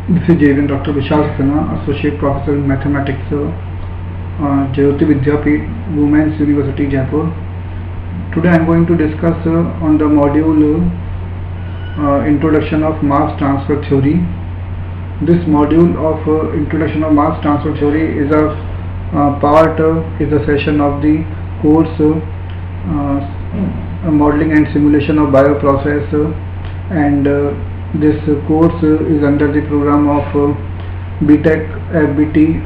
This is JVN Dr. Vishal Sinha, Associate Professor in Mathematics, Jayoti Vidyapeeth, Women's University, Jaipur. Today I am going to discuss on the module Introduction of Mass Transfer Theory. This module of Introduction of Mass Transfer Theory is a is a session of the course Modeling and Simulation of Bioprocess, and this course is under the program of BTech FBT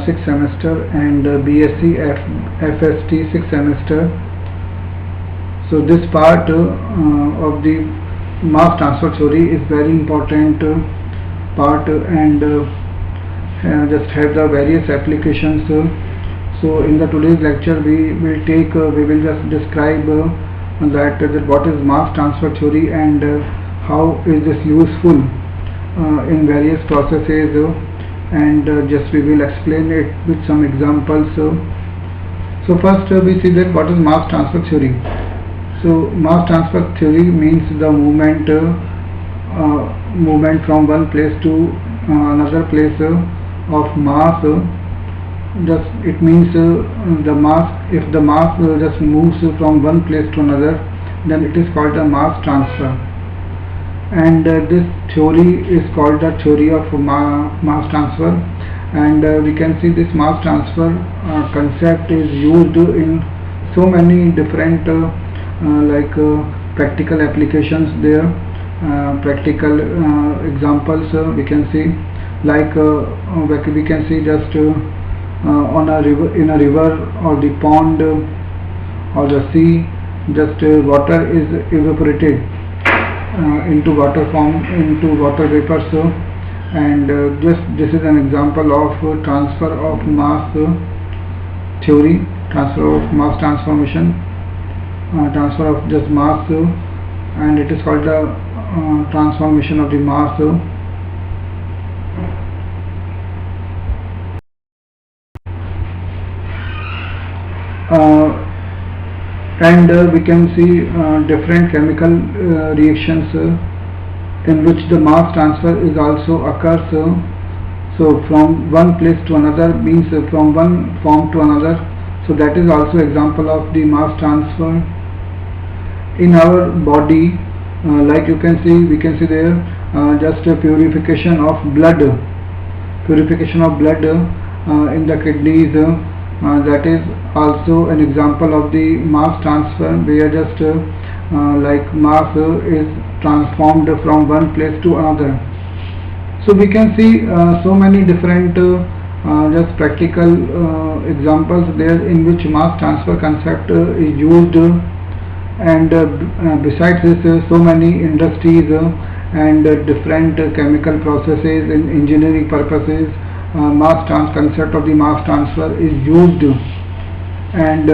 6th semester and BSc FST 6th semester. So this part of the mass transfer theory is very important part, and just have the various applications. So in the today's lecture we will just describe that what is mass transfer theory and how is this useful in various processes, and just we will explain it with some examples. So first we see that what is mass transfer theory. So mass transfer theory means the movement from one place to another place of mass. Just it means the mass, if the mass just moves from one place to another, then it is called a mass transfer. And this theory is called the theory of mass transfer, and we can see this mass transfer concept is used in so many different practical applications there. Practical examples we can see, we can see just on a river, in a river or the pond or the sea, just water is evaporated into water form, into water vapors, and just this is an example of transfer of mass theory, transfer of mass transformation, transfer of just mass, and it is called the transformation of the mass. And we can see different chemical reactions in which the mass transfer is also occurs. So from one place to another means from one form to another. So that is also example of the mass transfer. In our body, like you can see, we can see there just a purification of blood, in the kidneys. That is also an example of the mass transfer, where just mass is transformed from one place to another. So we can see so many different just practical examples there in which mass transfer concept is used, and besides this so many industries and different chemical processes in engineering purposes, concept of the mass transfer is used, and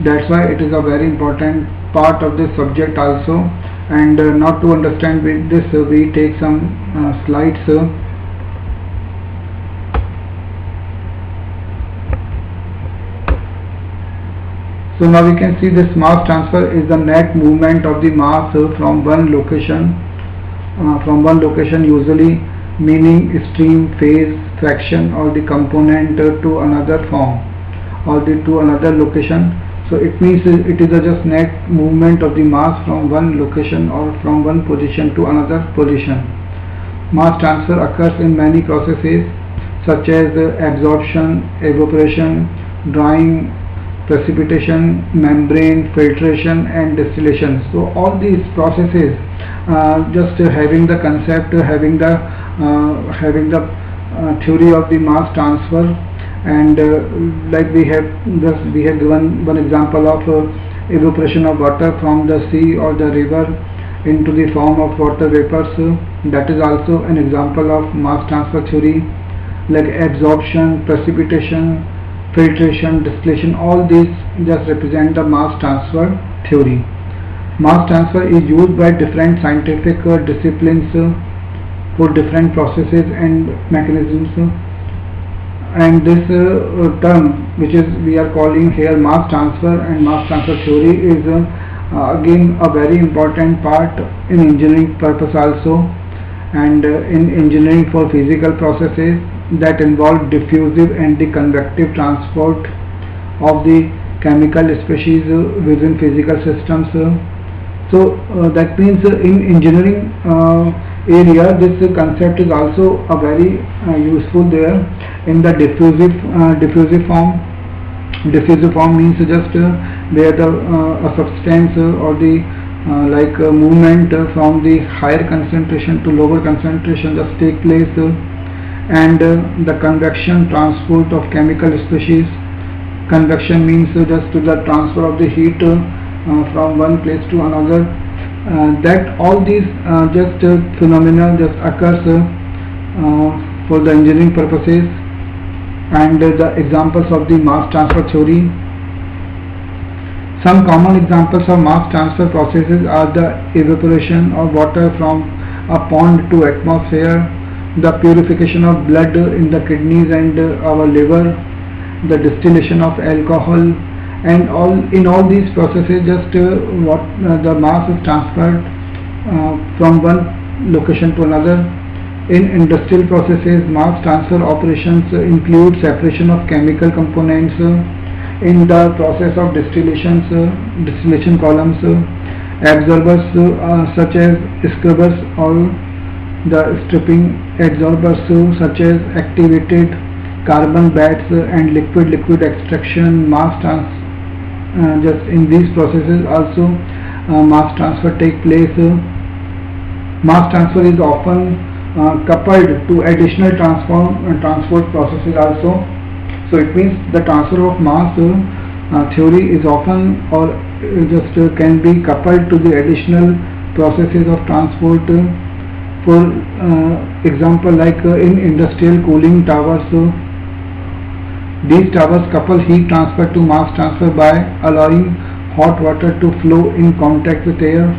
that's why it is a very important part of this subject also. And not to understand with this, we take some slides. So now we can see this mass transfer is the net movement of the mass from one location, usually meaning stream, phase, fraction, or the component to another form or to another location. So it means it is a just net movement of the mass from one location or from one position to another position. Mass transfer occurs in many processes such as absorption, evaporation, drying, precipitation, membrane, filtration, and distillation. So all these processes just having the concept, having the theory of the mass transfer, and like we have given one example of evaporation of water from the sea or the river into the form of water vapors. That is also an example of mass transfer theory, like absorption, precipitation, filtration, distillation. All these just represent the mass transfer theory. Mass transfer is used by different scientific disciplines for different processes and mechanisms, and this term which is we are calling here mass transfer and mass transfer theory is again a very important part in engineering purpose also, and in engineering for physical processes that involve diffusive and the convective transport of the chemical species within physical systems. That means in engineering area this concept is also a very useful there in the diffusive form. Diffusive form means just where the a substance or the movement from the higher concentration to lower concentration just take place, and the convection transport of chemical species. Convection means just the transfer of the heat from one place to another. That all these just phenomena just occurs for the engineering purposes. And the examples of the mass transfer theory. Some common examples of mass transfer processes are the evaporation of water from a pond to atmosphere, the purification of blood in the kidneys and our liver, the distillation of alcohol, and in all these processes just the mass is transferred from one location to another. In industrial processes, mass transfer operations include separation of chemical components in the process of distillation columns, absorbers such as scrubbers, or the stripping adsorbers such as activated carbon baths and liquid extraction. Just in these processes also mass transfer take place. Mass transfer is often coupled to additional transport processes also. So it means the transfer of mass theory is often or just can be coupled to the additional processes of transport. For example, like in industrial cooling towers, these towers couple heat transfer to mass transfer by allowing hot water to flow in contact with air,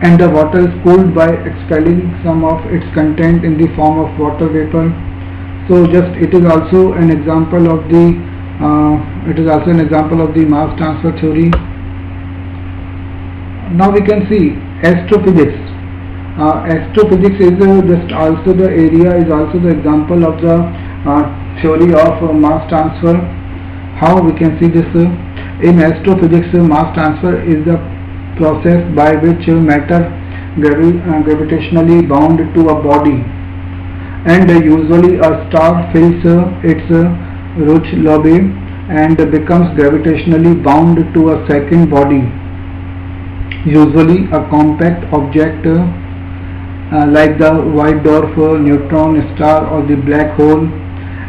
and the water is cooled by expelling some of its content in the form of water vapor. So just it is also an example of the mass transfer theory. Now we can see astrophysics. Astrophysics is just also the area, is also the example of the theory of mass transfer. How we can see this? In astrophysics, mass transfer is the process by which matter gravitationally bound to a body, and usually a star fills its Roche lobe and becomes gravitationally bound to a second body, usually a compact object like the white dwarf, neutron star, or the black hole,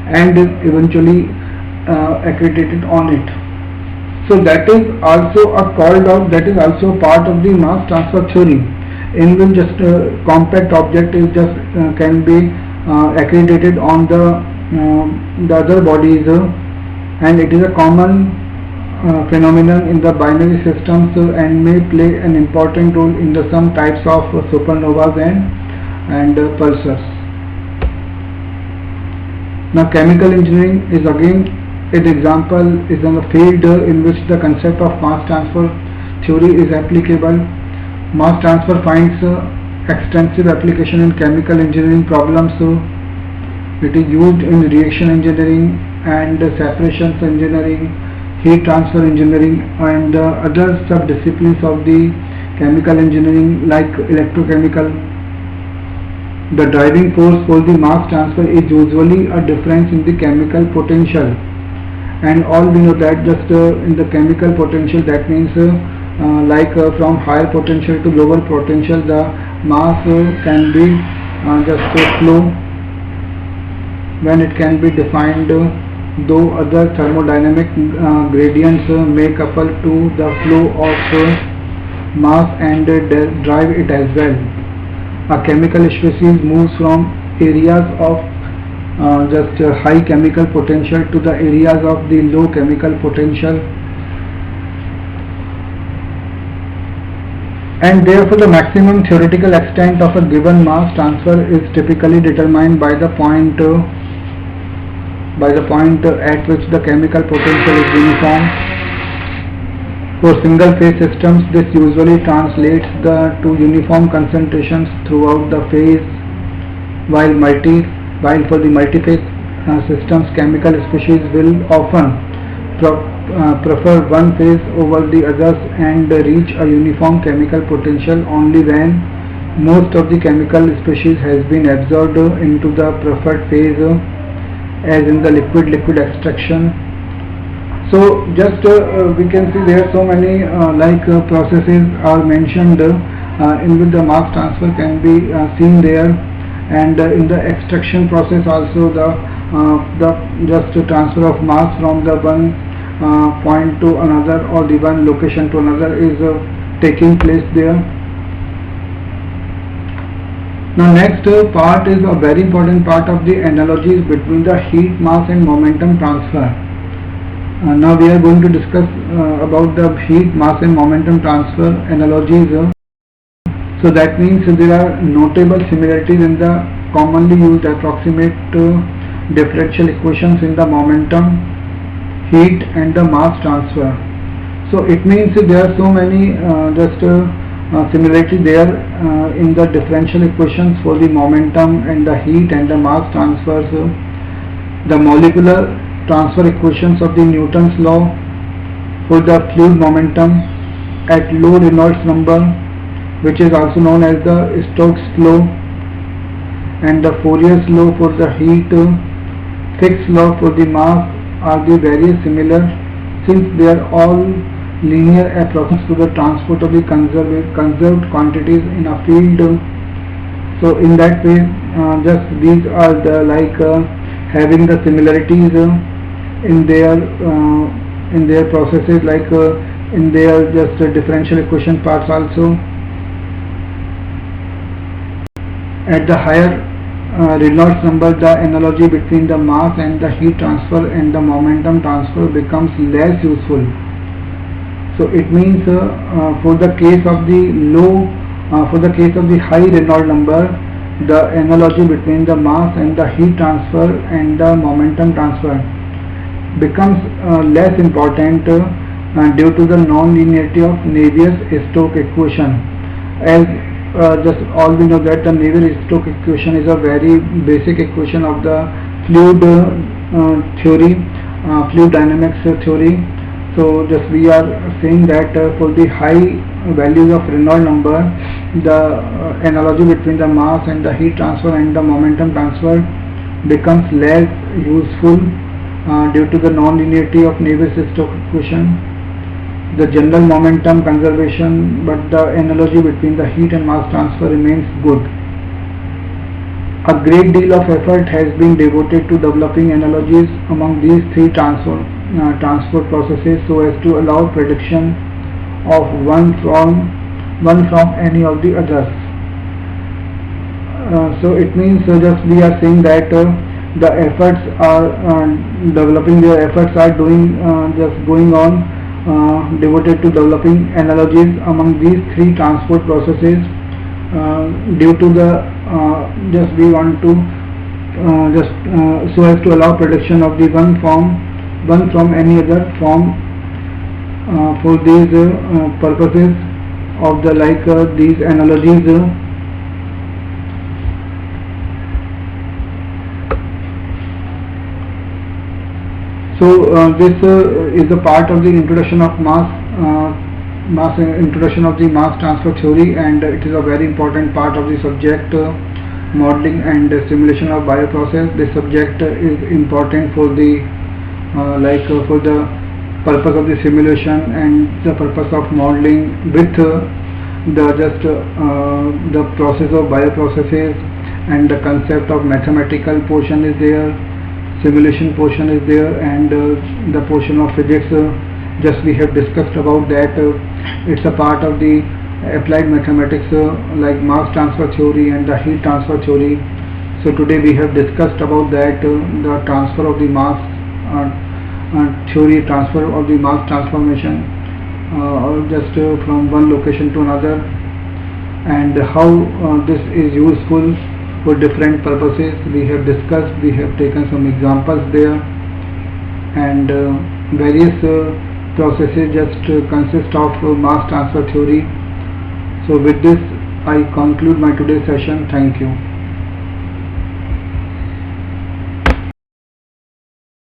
and eventually accreted on it. So that is also that is also part of the mass transfer theory, in which just a compact object is just can be accreted on the other bodies, and it is a common phenomenon in the binary systems and may play an important role in some types of supernovas and pulsars. Now chemical engineering is again an example, is in a field in which the concept of mass transfer theory is applicable. Mass transfer finds extensive application in chemical engineering problems. It is used in reaction engineering and separations engineering, heat transfer engineering, and other sub-disciplines of the chemical engineering like electrochemical. The driving force for the mass transfer is usually a difference in the chemical potential, and all we know that just in the chemical potential, that means from higher potential to lower potential, the mass can be just flow when it can be defined, though other thermodynamic gradients may couple to the flow of mass and drive it as well. A chemical species moves from areas of just high chemical potential to the areas of the low chemical potential, and therefore the maximum theoretical extent of a given mass transfer is typically determined by the point at which the chemical potential is uniform. For single phase systems, this usually translates to uniform concentrations throughout the phase, while for the multi-phase systems, chemical species will often prefer one phase over the others and reach a uniform chemical potential only when most of the chemical species has been absorbed into the preferred phase, as in the liquid-liquid extraction. So just we can see there are so many processes are mentioned in which the mass transfer can be seen there, and in the extraction process also the just transfer of mass from the one point to another or the one location to another is taking place there. Now next part is a very important part of the analogies between the heat, mass and momentum transfer. Now we are going to discuss about the heat, mass and momentum transfer analogies. So that means there are notable similarities in the commonly used approximate differential equations in the momentum, heat and the mass transfer. So it means there are so many similarity there in the differential equations for the momentum and the heat and the mass transfers. The molecular transfer equations of the Newton's law for the fluid momentum at low Reynolds number, which is also known as the Stokes law, and the Fourier's law for the heat, Fick's law for the mass are the very similar, since they are all linear approaches to the transport of the conserved quantities in a field. So in that way, just these are the having the similarities in their processes, in their just differential equation parts also. At the higher Reynolds number, the analogy between the mass and the heat transfer and the momentum transfer becomes less useful. So it means for the case of the high Reynolds number, the analogy between the mass and the heat transfer and the momentum transfer becomes less important due to the non-linearity of Navier-Stokes equation. As just all we know that the Navier-Stokes equation is a very basic equation of the fluid theory, fluid dynamics theory. So just we are saying that for the high values of Reynolds number, the analogy between the mass and the heat transfer and the momentum transfer becomes less useful due to the non-linearity of Navier-Stokes equation. The general momentum conservation, but the analogy between the heat and mass transfer remains good. A great deal of effort has been devoted to developing analogies among these three transport processes so as to allow prediction of one from any of the others. So it means just we are saying that the efforts are developing, their efforts are going on devoted to developing analogies among these three transport processes due to the just we want to so as to allow prediction of the one from any other form for these purposes of the these analogies. So this is a part of the introduction of introduction of the mass transfer theory, and it is a very important part of the subject modeling and simulation of bioprocess. This subject is important for the for the purpose of the simulation and the purpose of modeling with the process of bioprocesses, and the concept of mathematical portion is there, simulation portion is there, and the portion of physics just we have discussed about that. It's a part of the applied mathematics like mass transfer theory and the heat transfer theory. So today we have discussed about that, the transfer of the mass theory, transfer of the mass transformation just from one location to another, and how this is useful for different purposes. We have discussed, we have taken some examples there, and various processes just consist of mass transfer theory. So with this I conclude my today's session. Thank you.